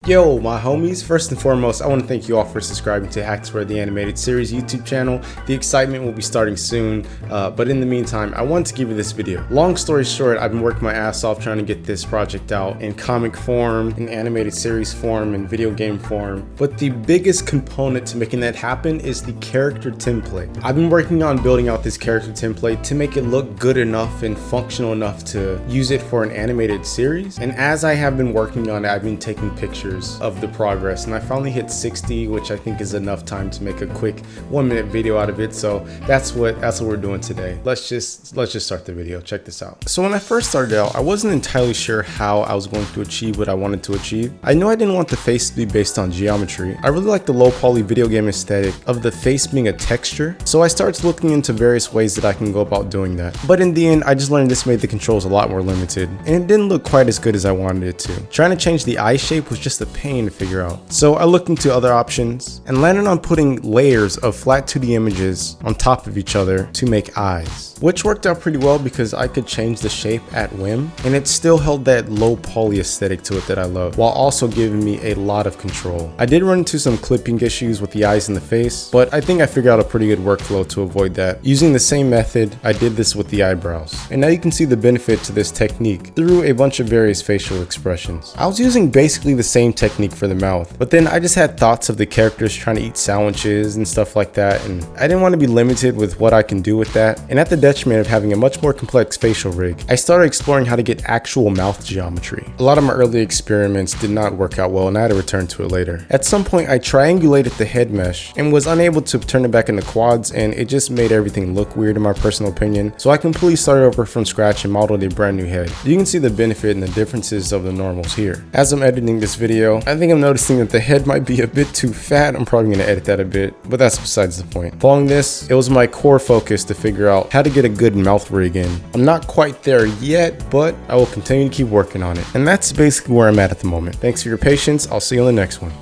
Yo, my homies, first and foremost, I want to thank you all for subscribing to Hacksware the Animated Series YouTube channel. The excitement will be starting soon, but in the meantime, I wanted to give you this video. Long story short, I've been working my ass off trying to get this project out in comic form, in animated series form, in video game form, but the biggest component to making that happen is the character template. I've been working on building out this character template to make it look good enough and functional enough to use it for an animated series, and as I have been working on it, I've been taking pictures of the progress, and I finally hit 60, which I think is enough time to make a quick 1-minute video out of it. So that's what we're doing today. Let's just start the video. Check this out. So when I first started out, I wasn't entirely sure how I was going to achieve what I wanted to achieve. I knew I didn't want the face to be based on geometry. I really like the low poly video game aesthetic of the face being a texture, so I started looking into various ways that I can go about doing that. But in the end, I just learned this made the controls a lot more limited, and it didn't look quite as good as I wanted it to. Trying to change the eye shape was just a pain to figure out. So I looked into other options and landed on putting layers of flat 2D images on top of each other to make eyes, which worked out pretty well because I could change the shape at whim, and it still held that low poly aesthetic to it that I love, while also giving me a lot of control. I did run into some clipping issues with the eyes and the face, but I think I figured out a pretty good workflow to avoid that. Using the same method, I did this with the eyebrows, and now you can see the benefit to this technique through a bunch of various facial expressions. I was using basically the same technique for the mouth, but then I just had thoughts of the characters trying to eat sandwiches and stuff like that, and I didn't want to be limited with what I can do with that, and at the detriment of having a much more complex facial rig, I started exploring how to get actual mouth geometry. A lot of my early experiments did not work out well, and I had to return to it later. At some point, I triangulated the head mesh and was unable to turn it back into quads, and it just made everything look weird in my personal opinion, so I completely started over from scratch and modeled a brand new head. You can see the benefit and the differences of the normals here. As I'm editing this video, I think I'm noticing that the head might be a bit too fat. I'm probably going to edit that a bit, but that's besides the point. Following this, it was my core focus to figure out how to get a good mouth rig in. I'm not quite there yet, but I will continue to keep working on it. And that's basically where I'm at the moment. Thanks for your patience. I'll see you on the next one.